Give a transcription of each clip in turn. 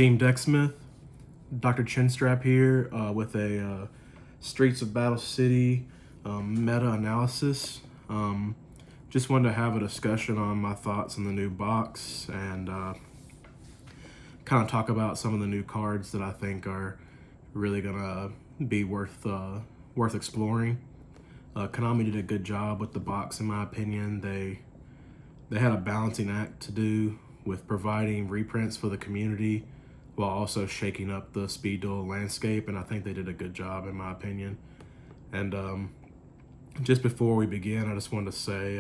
Team Decksmith, Dr. Chinstrap here with a Streets of Battle City meta-analysis. Just wanted to have a discussion on my thoughts on the new box and kind of talk about some of the new cards that I think are really gonna be worth exploring. Konami did a good job with the box in my opinion. They had a balancing act to do with providing reprints for the community while also shaking up the speed duel landscape, and I think they did a good job in my opinion. And just before we begin, I just wanted to say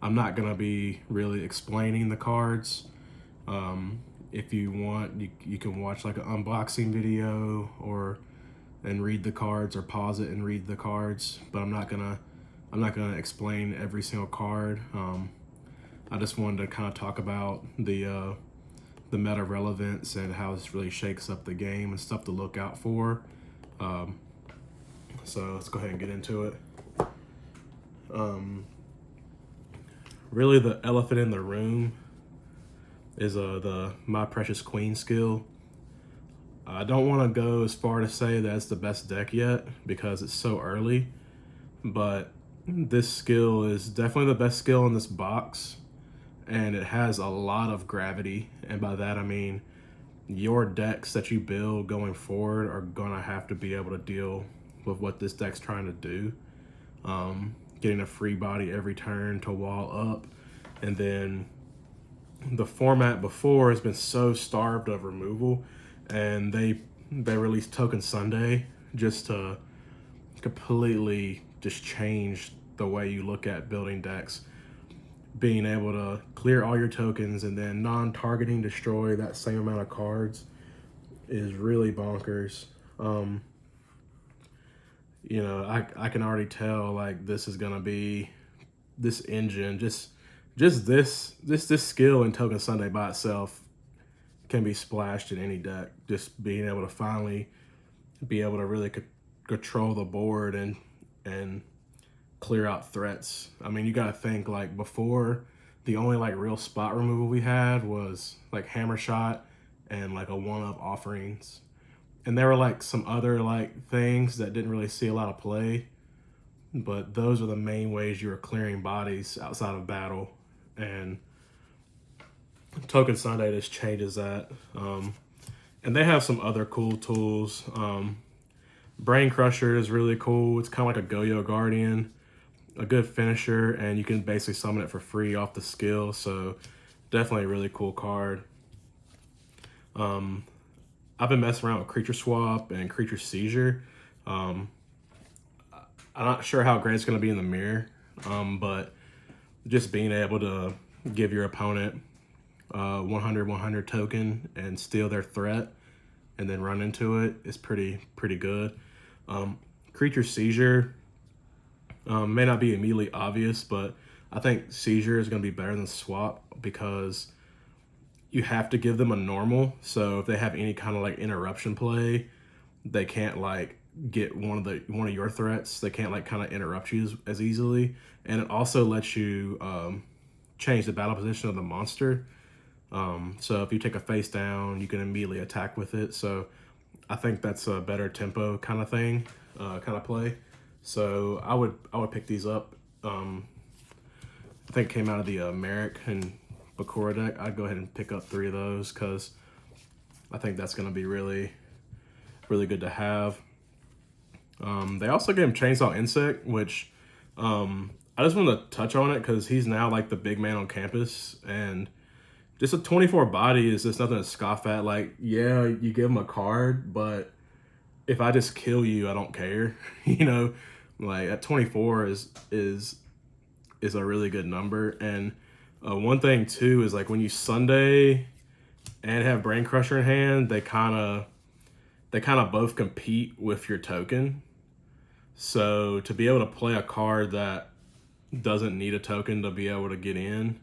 I'm not gonna be really explaining the cards. If you want, you can watch like an unboxing video and read the cards, or pause it and read the cards, but I'm not gonna explain every single card. I just wanted to kind of talk about the meta relevance and how this really shakes up the game and stuff to look out for. So let's go ahead and get into it. Really, the elephant in the room is the My Precious Queen skill. I don't want to go as far to say that it's the best deck yet because it's so early, but this skill is definitely the best skill in this box, and it has a lot of gravity, and by that I mean your decks that you build going forward are gonna have to be able to deal with what this deck's trying to do. Getting a free body every turn to wall up, and then the format before has been so starved of removal, and they released Token Sunday just to completely just change the way you look at building decks. Being able to clear all your tokens and then non-targeting destroy that same amount of cards is really bonkers. You know, I can already tell like this is gonna be this engine, just this skill in Token Sunday by itself can be splashed in any deck. Just being able to finally be able to really control the board and clear out threats. I mean, you gotta think like before, the only like real spot removal we had was like Hammer Shot and like a one-up Offerings. And there were like some other like things that didn't really see a lot of play, but those are the main ways you were clearing bodies outside of battle. And Token Sunday just changes that. And they have some other cool tools. Brain Crusher is really cool. It's kind of like a Go-Yo Guardian, a good finisher, and you can basically summon it for free off the skill. So definitely a really cool card. I've been messing around with Creature Swap and Creature Seizure. I'm not sure how great it's going to be in the mirror, but just being able to give your opponent 100 token and steal their threat and then run into it is pretty good. Creature Seizure may not be immediately obvious, but I think Seizure is going to be better than Swap because you have to give them a normal. So if they have any kind of like interruption play, they can't like get one of your threats. They can't like kind of interrupt you as easily. And it also lets you change the battle position of the monster. So if you take a face down, you can immediately attack with it. So I think that's a better tempo kind of thing, kind of play. So I would pick these up. I think it came out of the Merrick and Bakura deck. I'd go ahead and pick up 3 of those because I think that's going to be really good to have. They also gave him Chainsaw Insect, which I just want to touch on it because he's now like the big man on campus, and just a 24 body is just nothing to scoff at. Like, yeah, you give him a card, but if I just kill you, I don't care. You know, like at 24 is a really good number. And one thing too is like when you Sunday and have Brain Crusher in hand, they kind of both compete with your token. So to be able to play a card that doesn't need a token to be able to get in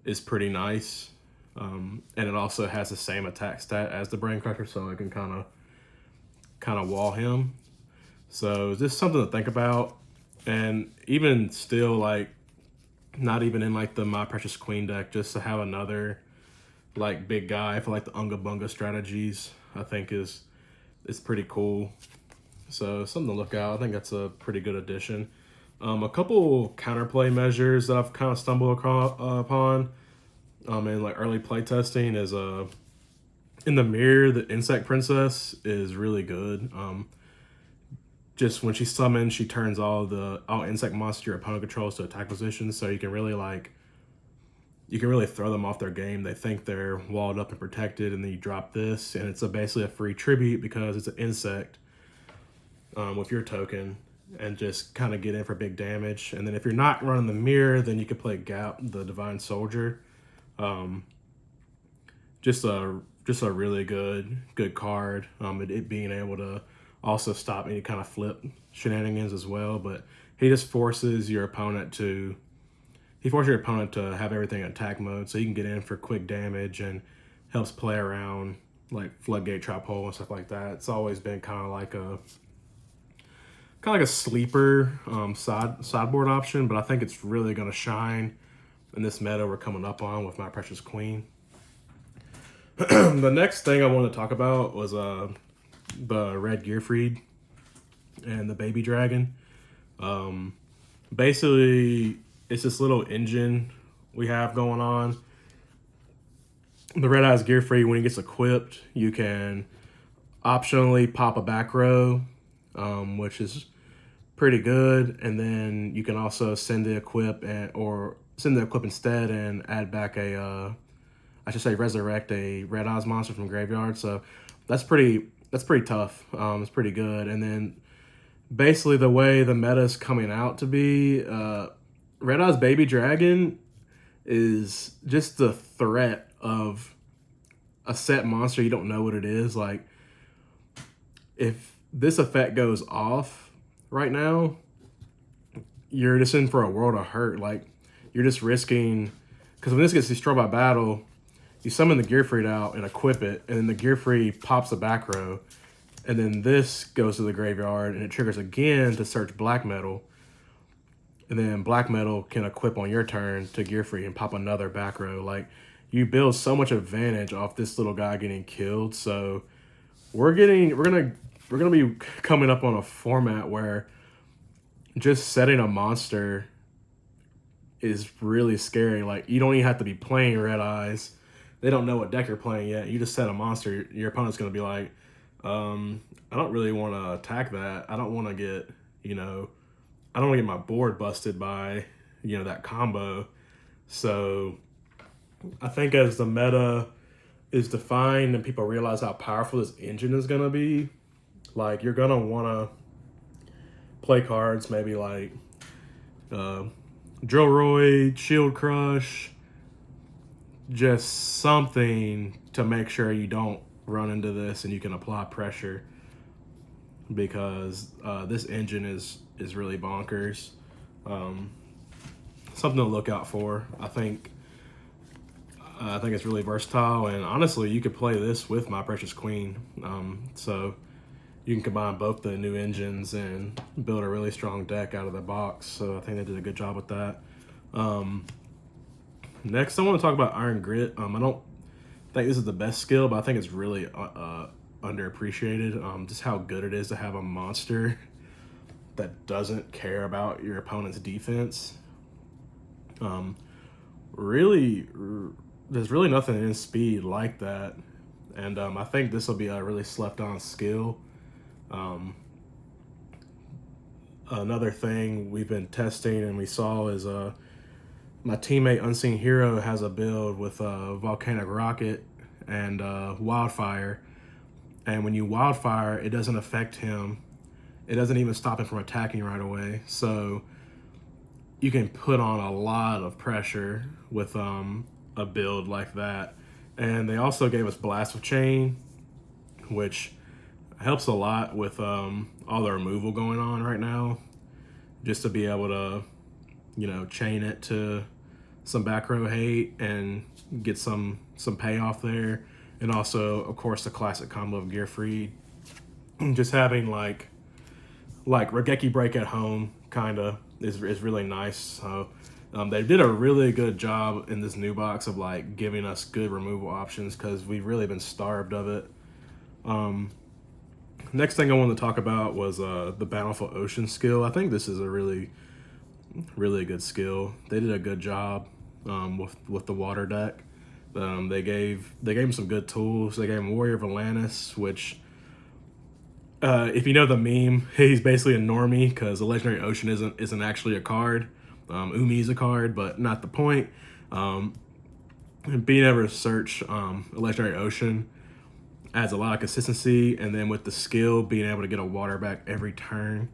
is pretty nice. And it also has the same attack stat as the Brain Crusher, so it can kind of wall him. So just something to think about. And even still, like not even in like the My Precious Queen deck, just to have another like big guy for like the Unga Bunga strategies, I think is pretty cool. So something to look out. I think that's a pretty good addition. A couple counterplay measures that I've kind of stumbled upon in like early play testing is in the mirror, the Insect Princess is really good. Just when she summons, she turns all insect monsters your opponent controls to attack positions, so you can really throw them off their game. They think they're walled up and protected, and then you drop this, and it's basically a free tribute because it's an insect with your token, and just kind of get in for big damage. And then if you're not running the mirror, then you could play Gap, the Divine Soldier. Just a really good card. It being able to also stop any kind of flip shenanigans as well. But he just forces your opponent to have everything in attack mode, so you can get in for quick damage and helps play around like Floodgate Trap Hole and stuff like that. It's always been kind of like a sleeper sideboard option, but I think it's really going to shine in this meta we're coming up on with My Precious Queen. The next thing I wanted to talk about was the Red Gearfried and the Baby Dragon. Basically, it's this little engine we have going on. The Red Eyes Gearfried, when he gets equipped, you can optionally pop a back row, which is pretty good, and then you can also send the equip instead and add back resurrect a Red Eyes monster from graveyard. So that's pretty tough. It's pretty good. And then basically the way the meta is coming out to be, Red Eyes Baby Dragon is just the threat of a set monster you don't know what it is. Like, if this effect goes off right now, you're just in for a world of hurt. Like, you're just risking, because when this gets destroyed by battle, you summon the Gearfried out and equip it, and then the Gearfried pops the back row, and then this goes to the graveyard, and it triggers again to search black metal, and then black metal can equip on your turn to Gearfried and pop another back row. Like, you build so much advantage off this little guy getting killed. So we're gonna be coming up on a format where just setting a monster is really scary. Like, you don't even have to be playing Red Eyes. They don't know what deck you're playing yet. You just set a monster, your opponent's gonna be like, I don't really want to attack that. I don't want to get, I don't want to get my board busted by, that combo. So I think as the meta is defined and people realize how powerful this engine is going to be, like, you're going to want to play cards maybe like Drillroid, Shield Crush, just something to make sure you don't run into this and you can apply pressure, because this engine is really bonkers. Something to look out for. I think it's really versatile, and honestly, you could play this with My Precious Queen. So you can combine both the new engines and build a really strong deck out of the box. So I think they did a good job with that. Next, I want to talk about Iron Grit. I don't think this is the best skill, but I think it's really underappreciated. Just how good it is to have a monster that doesn't care about your opponent's defense. There's really nothing in speed like that, and I think this will be a really slept-on skill. Another thing we've been testing and we saw is my teammate Unseen Hero has a build with Volcanic Rocket and Wildfire, and when you Wildfire, it doesn't affect him. It doesn't even stop him from attacking right away. So you can put on a lot of pressure with a build like that. And they also gave us Blast of Chain, which helps a lot with all the removal going on right now. Just to be able to, chain it to some back row hate and get some payoff there. And also, of course, the classic combo of Gearfried. Just having like Regeki Break at home kind of is really nice. So They did a really good job in this new box of like giving us good removal options because we've really been starved of it. Next thing I wanted to talk about was the Bountiful Ocean skill. I think this is a really good skill. They did a good job with the water deck. They gave him some good tools. They gave him Warrior of Atlantis, which if you know the meme, he's basically a normie because the Legendary Ocean isn't actually a card. Umi's a card, but not the point. Being able to search a Legendary Ocean adds a lot of consistency, and then with the skill, being able to get a water back every turn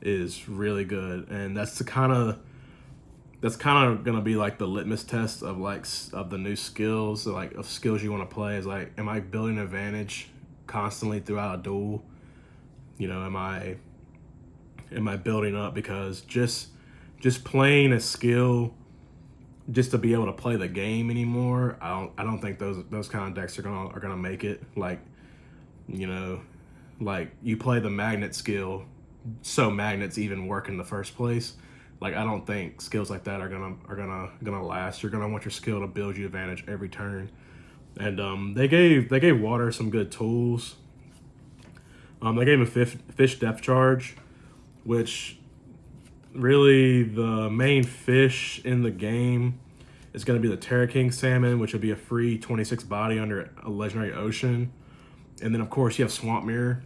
is really good. And that's kind of gonna be like the litmus test of of the new skills, like of skills you want to play. Is like, am I building an advantage constantly throughout a duel? You know, am I building up because just playing a skill just to be able to play the game anymore? I don't think those kind of decks are gonna make it. Like, you know, like you play the magnet skill, so magnets even work in the first place. Like, I don't think skills like that are gonna last. You're gonna want your skill to build you advantage every turn. And they gave Water some good tools. They gave him a fish depth charge, which really the main fish in the game is going to be the Terra King Salmon, which would be a free 26 body under a Legendary Ocean. And then, of course, you have Swamp Mirror,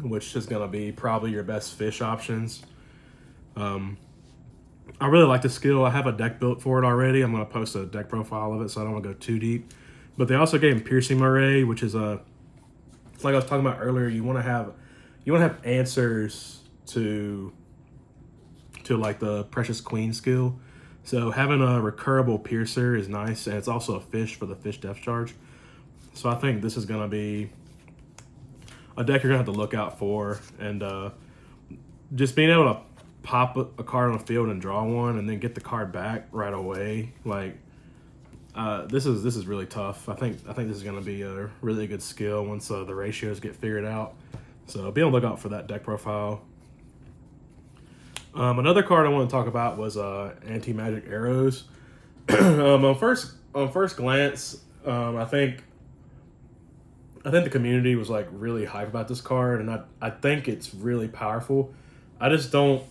which is going to be probably your best fish options. I really like the skill. I have a deck built for it already. I'm going to post a deck profile of it, so I don't want to go too deep. But they also gave him Piercing Moray, which is like I was talking about earlier. You want to have answers to like the Precious Queen skill. So having a recurable Piercer is nice, and it's also a fish for the fish depth charge. So I think this is going to be a deck you're going to have to look out for. And just being able to pop a card on the field and draw one and then get the card back right away, like this is really tough. I think this is going to be a really good skill once the ratios get figured out. So be on the lookout for that deck profile. Another card I want to talk about was AntiMagic Arrows. On first glance, I think the community was like really hype about this card, and I think it's really powerful. I just don't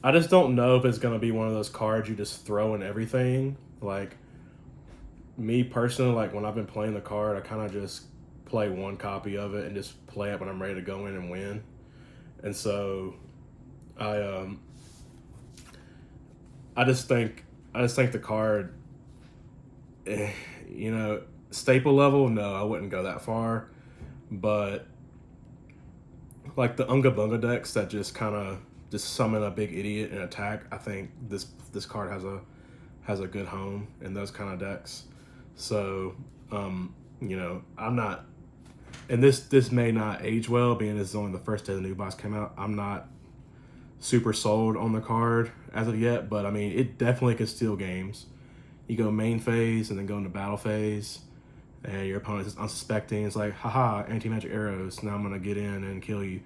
know if it's gonna be one of those cards you just throw in everything. Like, me personally, like when I've been playing the card, I kind of just play one copy of it and just play it when I'm ready to go in and win. And so I just think the card, you know, staple level, no, I wouldn't go that far. But like the Unga Bunga decks that just kind of just summon a big idiot and attack, I think this card has a good home in those kind of decks. So you know, I'm not, and this may not age well, being this is only the first day the new box came out. I'm not super sold on the card as of yet, but I mean, it definitely can steal games. You go main phase and then go into battle phase, and your opponent is unsuspecting. It's like, haha, AntiMagic Arrows, now I'm gonna get in and kill you.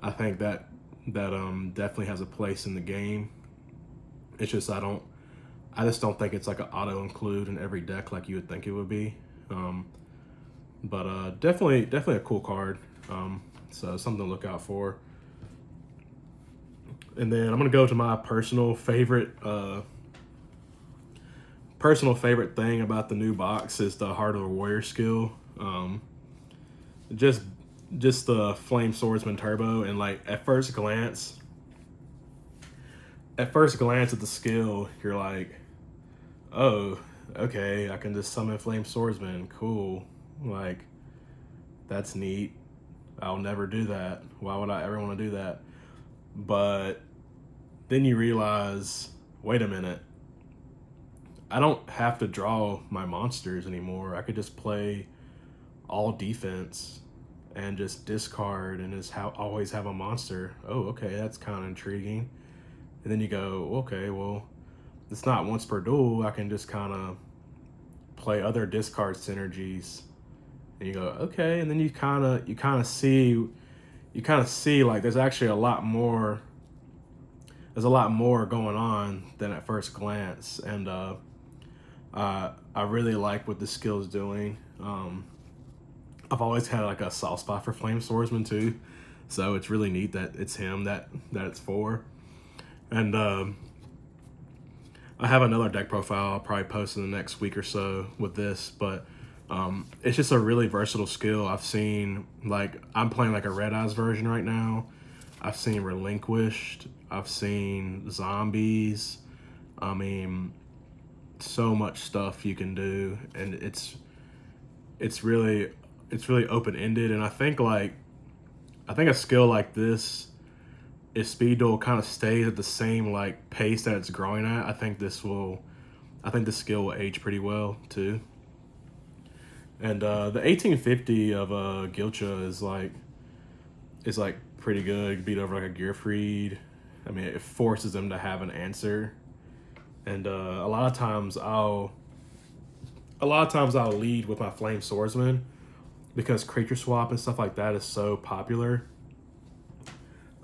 I think that definitely has a place in the game. It's just I just don't think it's like an auto include in every deck like you would think it would be. But definitely a cool card. So something to look out for. And then I'm gonna go to my personal favorite thing about the new box is the Heart of the Warrior skill. Just the Flame Swordsman Turbo, and like at first glance at the skill, you're like, oh, okay, I can just summon Flame Swordsman, cool. Like, that's neat. I'll never do that. Why would I ever want to do that? But then you realize, wait a minute, I don't have to draw my monsters anymore. I could just play all defense and just discard and just always have a monster. Oh, okay, that's kind of intriguing. And then you go, okay, well, it's not once per duel. I can just kind of play other discard synergies. And you go, okay, and then you kind of see like there's actually a lot more there's a lot more going on than at first glance, and I really like what this skill is doing. I've always had like a soft spot for Flame Swordsman too, so it's really neat that it's him that it's for. And I have another deck profile I'll probably post in the next week or so with this, but it's just a really versatile skill. I've seen, like, I'm playing like a Red Eyes version right now. I've seen Relinquished. I've seen Zombies. I mean, so much stuff you can do, and it's really open-ended. And I think a skill like this, if Speed Duel kind of stays at the same like pace that it's growing at, I think this skill will age pretty well too. And the 1850 of Gilcha is like pretty good. Beat over like a Gearfried. I mean, it forces them to have an answer. And a lot of times I'll lead with my Flame Swordsman because creature swap and stuff like that is so popular.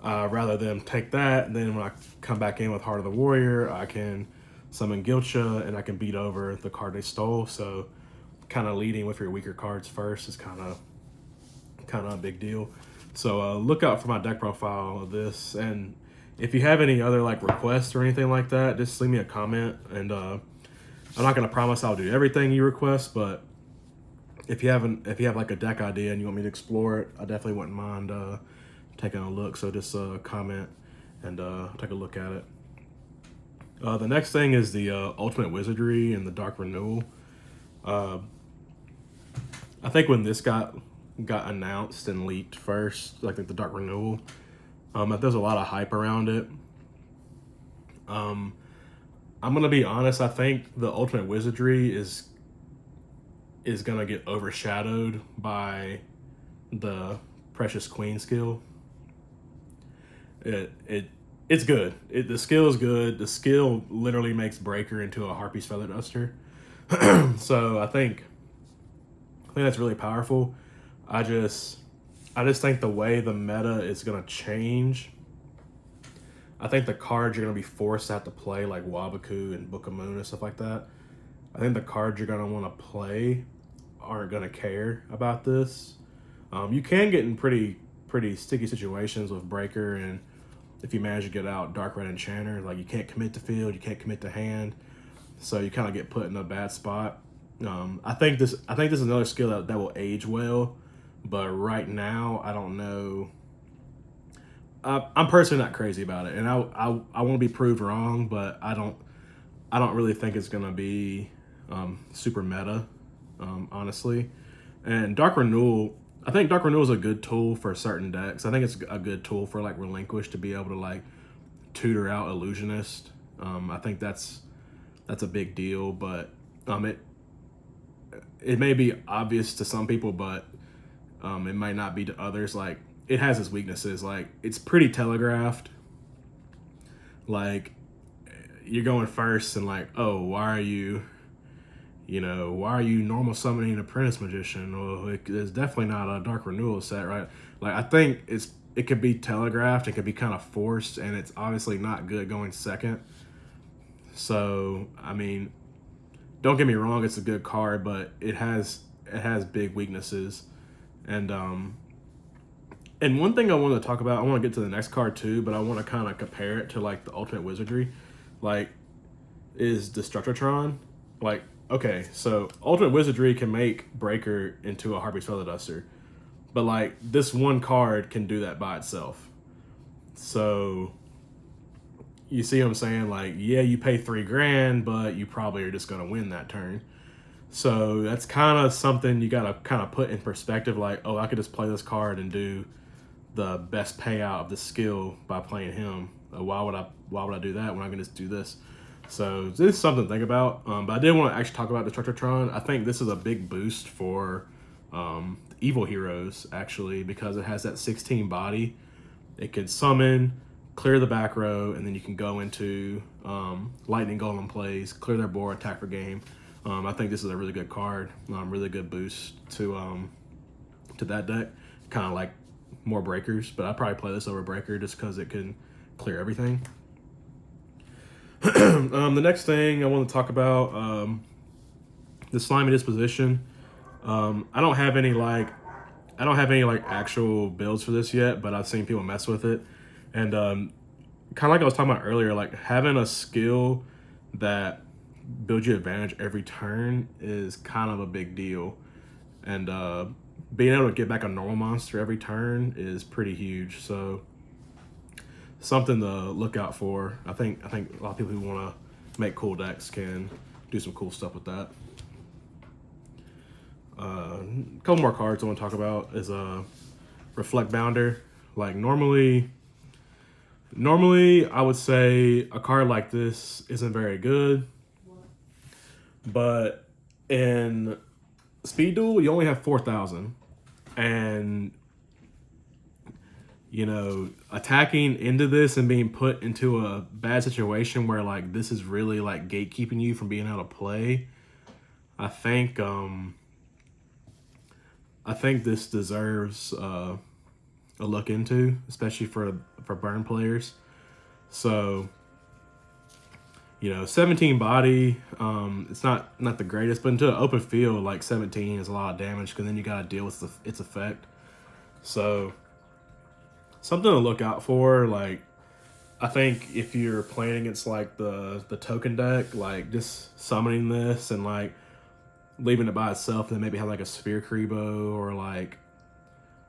Rather than take that, and then when I come back in with Heart of the Warrior, I can summon Gilcha and I can beat over the card they stole. So kind of leading with your weaker cards first is kind of a big deal. So look out for my deck profile of this, and if you have any other like requests or anything like that, just leave me a comment. And I'm not gonna promise I'll do everything you request, but if you have like a deck idea and you want me to explore it, I definitely wouldn't mind taking a look. So just comment and take a look at it. The next thing is the Ultimate Wizardry and the Dark Renewal. I think when this got announced and leaked first, like the Dark Renewal, there's a lot of hype around it. I'm gonna be honest. I think the Ultimate Wizardry is gonna get overshadowed by the Precious Queen skill. It's good. The skill is good. The skill literally makes Breaker into a Harpy's Feather Duster. So I think that's really powerful. I just think the way the meta is gonna change. I think the cards you're gonna be forced to have to play, like Wabaku and Book of Moon and stuff like that. I think the cards you're gonna want to play aren't gonna care about this. You can get in pretty sticky situations with Breaker, and if you manage to get out Dark Red Enchanter, like you can't commit to field, you can't commit to hand, so you kind of get put in a bad spot. I think this is another skill that will age well, but right now I don't know. I'm personally not crazy about it, and I want to be proved wrong, but I don't really think it's gonna be super meta, honestly. And Dark Renewal, I think Dark Renewal is a good tool for certain decks. I think it's a good tool for like Relinquish to be able to like tutor out Illusionist. I think that's a big deal, but it may be obvious to some people, but it might not be to others. Like, it has its weaknesses. Like, it's pretty telegraphed. Like, you're going first and like, oh, why are you normal summoning Apprentice Magician? Well, it's definitely not a Dark Renewal set, right? Like, I think it could be telegraphed, it could be kind of forced, and it's obviously not good going second. So, I mean, don't get me wrong, it's a good card, but it has big weaknesses. And one thing I wanted to talk about, I want to get to the next card too, but I want to kind of compare it to like the Ultimate Wizardry, like, is Destructotron. Like, okay, so Ultimate Wizardry can make Breaker into a Harpy's Feather Duster, but like this one card can do that by itself. So you see what I'm saying? Like, yeah, you pay $3,000, but you probably are just gonna win that turn. So that's kind of something you gotta kind of put in perspective. Like, oh, I could just play this card and do the best payout of the skill by playing him. Why would I do that when I can just do this? So this is something to think about. But I did want to actually talk about Destructotron. I think this is a big boost for Evil Heroes, actually, because it has that 16 body. It could summon, clear the back row, and then you can go into Lightning Golem plays, clear their board, attack for game. I think this is a really good card, really good boost to that deck. Kind of like more Breakers, but I'd probably play this over Breaker just because it can clear everything. The next thing I want to talk about, the slimy disposition. I don't have any like actual builds for this yet, but I've seen people mess with it, and kind of like I was talking about earlier, like having a skill that builds you advantage every turn is kind of a big deal, and being able to get back a normal monster every turn is pretty huge. So something to look out for. I think a lot of people who want to make cool decks can do some cool stuff with that. A couple more cards I want to talk about is Reflect Bounder. Like normally I would say a card like this isn't very good, but in Speed Duel you only have 4,000, and you know, attacking into this and being put into a bad situation where like this is really like gatekeeping you from being able to play. I think this deserves a look into, especially for burn players. So, you know, 17 body, it's not the greatest, but into an open field, like 17 is a lot of damage because then you got to deal with its effect. So, something to look out for. Like, I think if you're playing against like the token deck, like just summoning this and like leaving it by itself, and then maybe have like a Sphere Kribo or like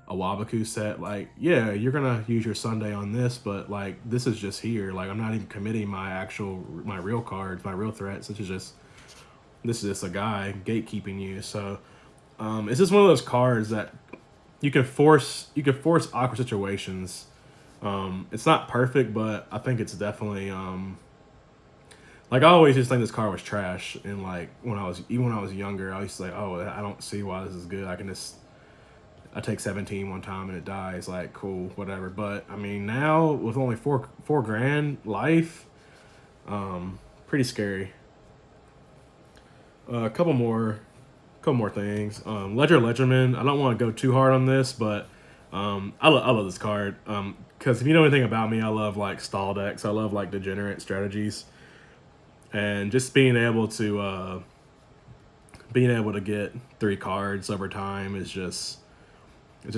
a Wabaku set, like, yeah, you're gonna use your Sunday on this, but like this is just here. Like, I'm not even committing my real cards, my real threats. This is just a guy gatekeeping you. So it's just one of those cards that you can force awkward situations. It's not perfect, but I think it's definitely like, I always just think this card was trash, and like when I was younger, I used to say, oh, I don't see why this is good. I take 17 one time and it dies. Like, cool, whatever. But I mean, now with only four grand life, pretty scary. A couple more things. Ledgerman. I don't want to go too hard on this, but I love this card. Because if you know anything about me, I love like stall decks. I love like degenerate strategies. And just being able to get 3 cards over time is just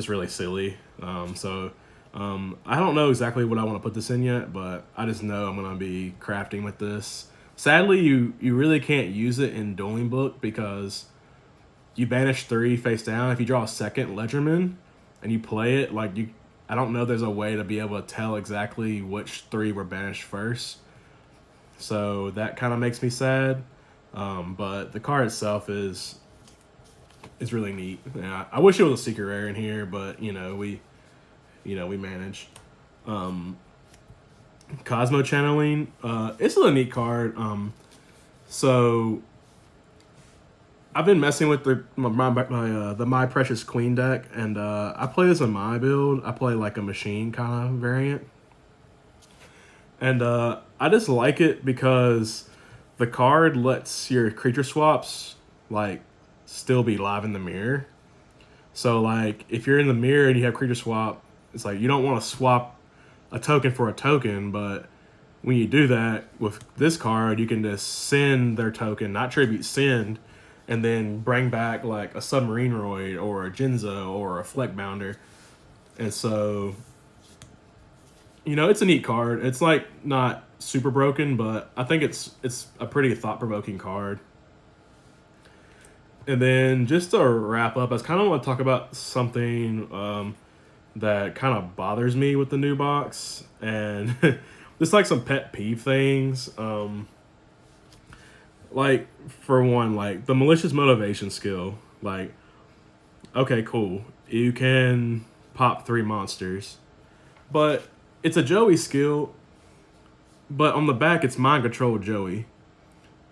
really silly. So I don't know exactly what I want to put this in yet, but I just know I'm gonna be crafting with this. Sadly, you really can't use it in Dueling Book because you banish 3 face down. If you draw a second Ledgerman and you play it, like I don't know there's a way to be able to tell exactly which 3 were banished first. So that kind of makes me sad. But the card itself is really neat. Yeah, I wish it was a secret rare in here, but we manage. Cosmo Channeling. It's a neat card. So I've been messing with the My Precious Queen deck, and I play this in my build. I play like a machine kind of variant. And I just like it because the card lets your creature swaps like still be live in the mirror. So like if you're in the mirror and you have creature swap, it's like you don't want to swap a token for a token, but when you do that with this card, you can just send their token, not tribute, send, and then bring back like a Submarine Roid or a Jinzo or a Fleck Bounder. And so, it's a neat card. It's like not super broken, but I think it's a pretty thought-provoking card. And then just to wrap up, I kind of want to talk about something that kind of bothers me with the new box, and just like some pet peeve things. Like, for one, like the malicious motivation skill. Like, okay, cool, you can pop 3 monsters, but it's a Joey skill, but on the back it's mind control Joey.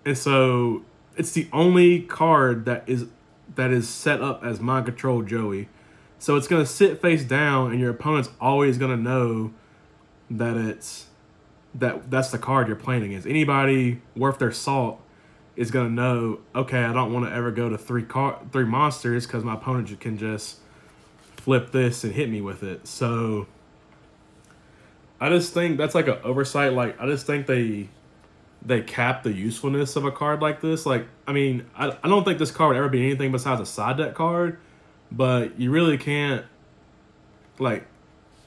And so it's the only card that is set up as mind control Joey. So it's gonna sit face down, and your opponent's always gonna know that that's the card you're playing against. Anybody worth their salt is gonna know, okay, I don't want to ever go to 3 monsters because my opponent can just flip this and hit me with it. So I just think that's like an oversight. Like, I just think they they cap the usefulness of a card like this. Like, I mean, I don't think this card would ever be anything besides a side deck card, but you really can't, like,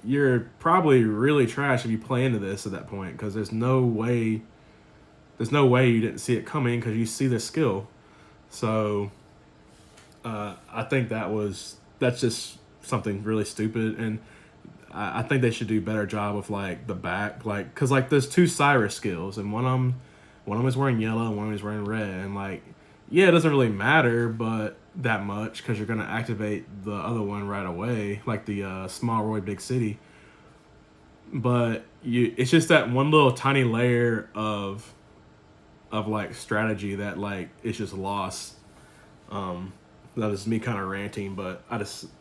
you're probably really trash if you play into this at that point, because there's no way you didn't see it coming because you see the skill. So I think that's just something really stupid, and I think they should do a better job with like the back, like, because like there's two Cyrus skills, and one of them is wearing yellow and one of them is wearing red, and like, yeah, it doesn't really matter but that much because you're gonna activate the other one right away, like the Small Roy Big City. But it's just that one little tiny layer of like strategy that like it's just lost. That is me kind of ranting, but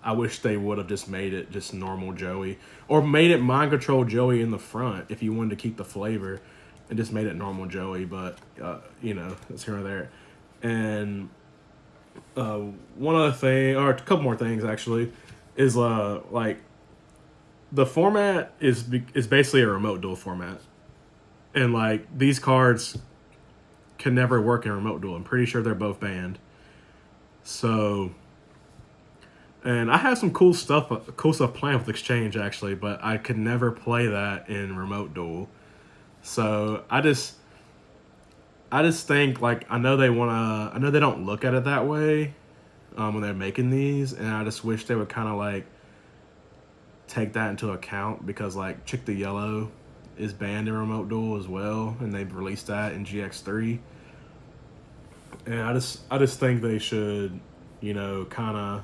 I wish they would have just made it just normal Joey, or made it mind control Joey in the front if you wanted to keep the flavor, and just made it normal Joey. But you know, it's here or there. And one other thing, or a couple more things actually, is like the format is basically a remote duel format, and like these cards can never work in remote duel. I'm pretty sure they're both banned. So, and I have some cool stuff planned with Exchange actually, but I could never play that in remote duel. So I just think, like, I know they don't look at it that way when they're making these, and I just wish they would kind of like take that into account, because like Chick the Yellow is banned in remote duel as well, and they've released that in GX3. And I just think they should, you know, kind of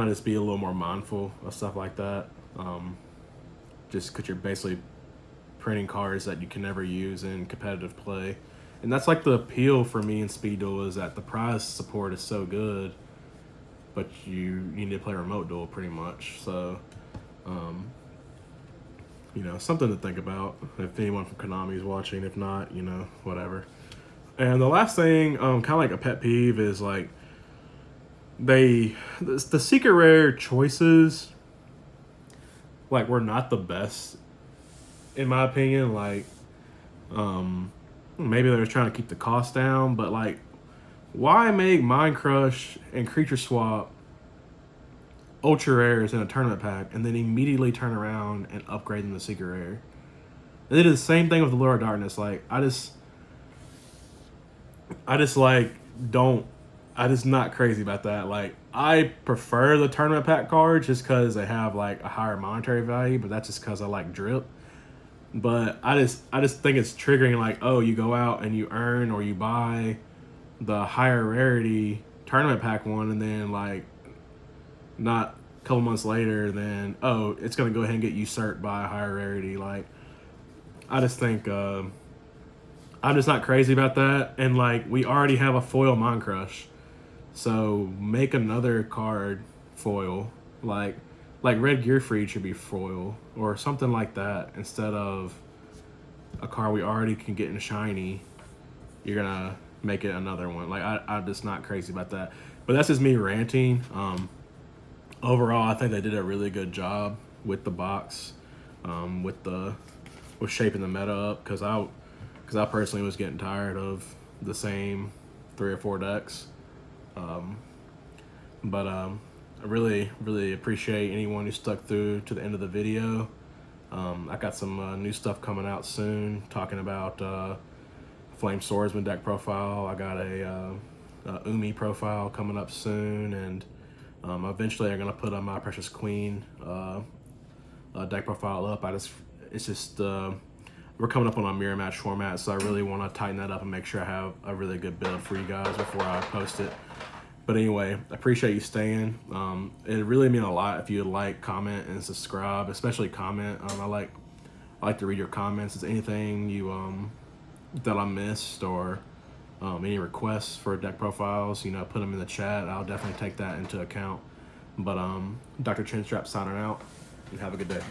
just be a little more mindful of stuff like that. Just because you're basically printing cards that you can never use in competitive play, and that's like the appeal for me in Speed Duel, is that the prize support is so good, but you need to play remote duel pretty much. So, you know, something to think about if anyone from Konami is watching. If not, you know, whatever. And the last thing, kind of like a pet peeve, is like the secret rare choices, like, were not the best in my opinion. Like, maybe they were trying to keep the cost down, but like, why make Mind Crush and Creature Swap ultra rares in a tournament pack and then immediately turn around and upgrade them to secret rare? They did the same thing with the Lure of Darkness. Like, I just not crazy about that. Like, I prefer the tournament pack cards just because they have like a higher monetary value, but that's just because I like drip. But I just think it's triggering, like, oh, you go out and you earn or you buy the higher rarity tournament pack one, and then like not a couple months later, then, oh, it's gonna go ahead and get usurped by a higher rarity. Like, I just think I'm just not crazy about that. And like, we already have a foil Mind Crush, so make another card foil. Like Red Gear Freed should be foil or something like that, instead of a card we already can get in shiny. You're gonna make it another one. Like, I'm just not crazy about that. But that's just me ranting. Overall, I think they did a really good job with the box, with shaping the meta up, because I personally was getting tired of the same 3 or 4 decks. But I really, really appreciate anyone who stuck through to the end of the video. I got some new stuff coming out soon, talking about Flame Swordsman deck profile. I got a Umi profile coming up soon, and eventually I'm gonna put on my Precious Queen deck profile up. We're coming up on a mirror match format, so I really want to tighten that up and make sure I have a really good build for you guys before I post it. But anyway, I appreciate you staying. It really means a lot if you like, comment, and subscribe, especially comment. I like to read your comments. Is anything you that I missed, or any requests for deck profiles, you know, put them in the chat. I'll definitely take that into account. But Dr. Chinstrap signing out, and have a good day.